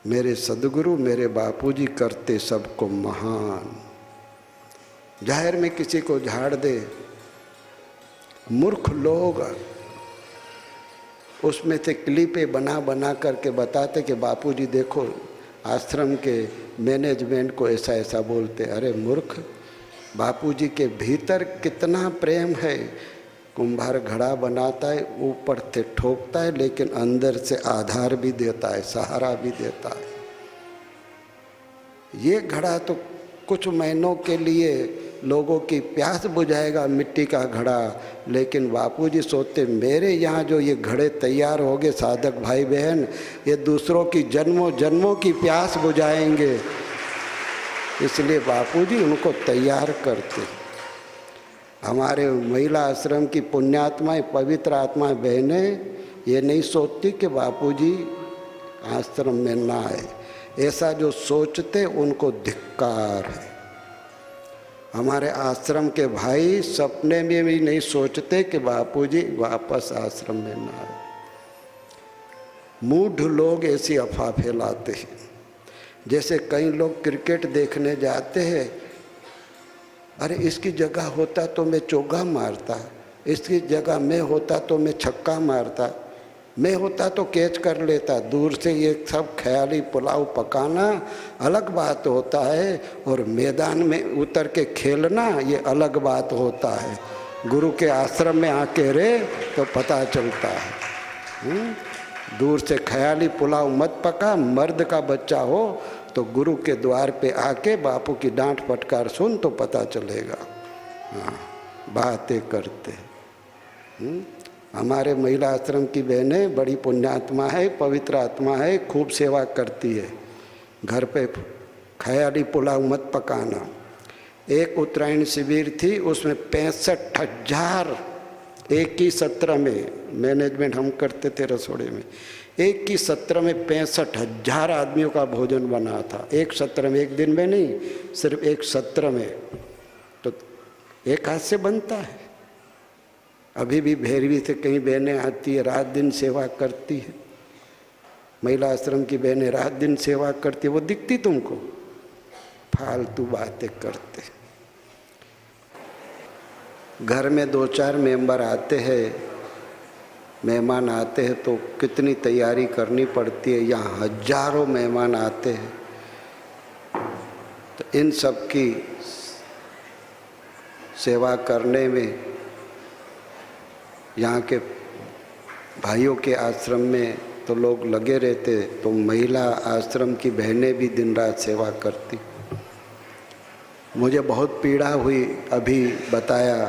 मेरे सदगुरु मेरे बापूजी करते सबको महान। जाहिर में किसी को झाड़ दे, मूर्ख लोग उसमें से क्लिपें बना बना करके बताते कि बापूजी देखो आश्रम के मैनेजमेंट को ऐसा ऐसा बोलते। अरे मूर्ख, बापूजी के भीतर कितना प्रेम है। कुंभार घड़ा बनाता है, ऊपर से ठोकता है, लेकिन अंदर से आधार भी देता है, सहारा भी देता है। ये घड़ा तो कुछ महीनों के लिए लोगों की प्यास बुझाएगा, मिट्टी का घड़ा, लेकिन बापूजी सोचते मेरे यहाँ जो ये घड़े तैयार हो गए साधक भाई बहन, ये दूसरों की जन्मों जन्मों की प्यास बुझाएंगे, इसलिए बापूजी उनको तैयार करते। हमारे महिला आश्रम की पुण्यात्माएं, पवित्र आत्माएं, बहनें ये नहीं सोचती कि बापूजी आश्रम में ना आए। ऐसा जो सोचते उनको धिक्कार है। हमारे आश्रम के भाई सपने में भी नहीं सोचते कि बापूजी वापस आश्रम में ना आए। मूढ़ लोग ऐसी अफवाह फैलाते हैं। जैसे कई लोग क्रिकेट देखने जाते हैं, अरे इसकी जगह होता तो मैं चौका मारता, इसकी जगह मैं होता तो मैं छक्का मारता, मैं होता तो कैच कर लेता। दूर से ये सब ख्याली पुलाव पकाना अलग बात होता है, और मैदान में उतर के खेलना ये अलग बात होता है। गुरु के आश्रम में आके रे तो पता चलता है। दूर से ख्याली पुलाव मत पका, मर्द का बच्चा हो तो गुरु के द्वार पे आके बापू की डांट फटकार सुन तो पता चलेगा। हाँ, बातें करते। हमारे महिला आश्रम की बहनें बड़ी पुण्यात्मा है, पवित्र आत्मा है, खूब सेवा करती है। घर पे ख्याली पुलाव मत पकाना। एक उत्तरायण शिविर थी, उसमें 65,000 एक ही सत्र में, मैनेजमेंट हम करते थे रसोड़े में, एक ही सत्र में 65,000 आदमियों का भोजन बना था। एक सत्र में, एक दिन में नहीं, सिर्फ एक सत्र में। तो एक हाथ से बनता है। अभी भी भैरवी से कई बहनें आती है, रात दिन सेवा करती है। महिला आश्रम की बहनें रात दिन सेवा करती है, वो दिखती तुमको? फालतू बातें करते। घर में 2-4 मेंबर आते हैं, मेहमान आते हैं तो कितनी तैयारी करनी पड़ती है। यहाँ हजारों मेहमान आते हैं, तो इन सब की सेवा करने में यहाँ के भाइयों के आश्रम में तो लोग लगे रहते, तो महिला आश्रम की बहनें भी दिन रात सेवा करती। मुझे बहुत पीड़ा हुई, अभी बताया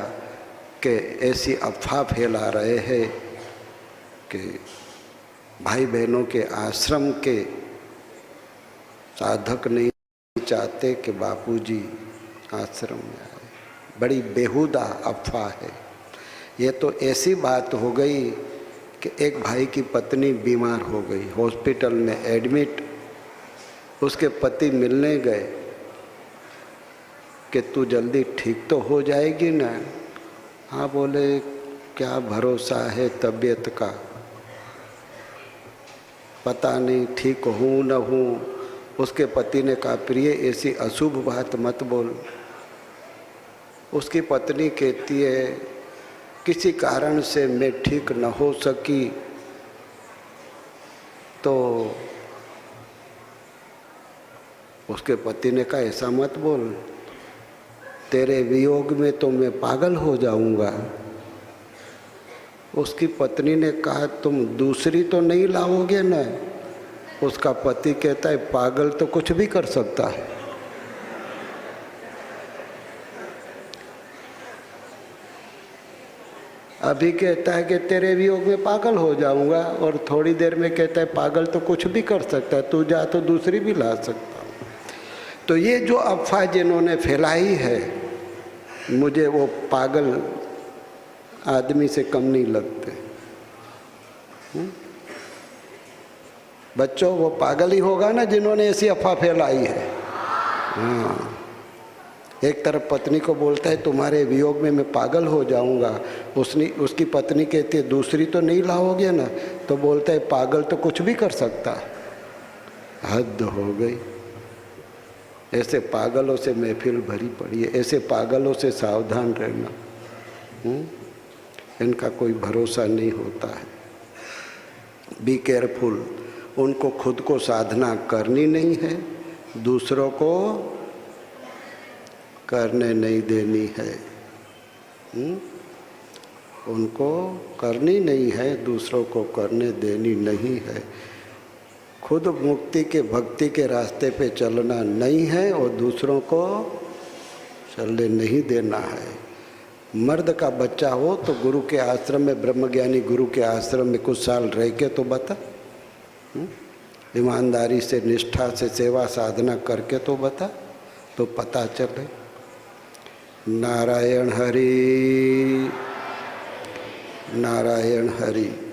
कि ऐसी अफवाह फैला रहे हैं कि भाई बहनों के आश्रम के साधक नहीं चाहते कि बापूजी आश्रम में आए। बड़ी बेहुदा अफवाह है। ये तो ऐसी बात हो गई कि एक भाई की पत्नी बीमार हो गई, हॉस्पिटल में एडमिट। उसके पति मिलने गए कि तू जल्दी ठीक तो हो जाएगी ना? हाँ बोले, क्या भरोसा है तबीयत का, पता नहीं ठीक हूँ न हूँ। उसके पति ने कहा, प्रिय ऐसी अशुभ बात मत बोल। उसकी पत्नी कहती है, किसी कारण से मैं ठीक न हो सकी तो उसके पति ने कहा, ऐसा मत बोल, तेरे वियोग में तो मैं पागल हो जाऊंगा। उसकी पत्नी ने कहा, तुम दूसरी तो नहीं लाओगे न? उसका पति कहता है, पागल तो कुछ भी कर सकता है। अभी कहता है कि तेरे वियोग में पागल हो जाऊंगा, और थोड़ी देर में कहता है पागल तो कुछ भी कर सकता है, तू जा तो दूसरी भी ला सकता। तो ये जो अफवाह जिन्होंने फैलाई है, मुझे वो पागल आदमी से कम नहीं लगते। बच्चों, वो पागल ही होगा ना जिन्होंने ऐसी अफवाह फैलाई है। हाँ, एक तरफ पत्नी को बोलता है तुम्हारे वियोग में मैं पागल हो जाऊंगा, उसकी पत्नी कहती है दूसरी तो नहीं लाओगे ना? तो बोलता है पागल तो कुछ भी कर सकता है। हद हो गई। ऐसे पागलों से महफिल भरी पड़ी है, ऐसे पागलों से सावधान रहना। इनका कोई भरोसा नहीं होता है। Be careful. उनको खुद को साधना करनी नहीं है, दूसरों को करने नहीं देनी है। उनको करनी नहीं है, दूसरों को करने देनी नहीं है। खुद मुक्ति के भक्ति के रास्ते पे चलना नहीं है और दूसरों को चलने नहीं देना है। मर्द का बच्चा हो तो गुरु के आश्रम में, ब्रह्मज्ञानी गुरु के आश्रम में कुछ साल रह के तो बता, ईमानदारी से निष्ठा से सेवा साधना करके तो बता, तो पता चले। नारायण हरि, नारायण हरि।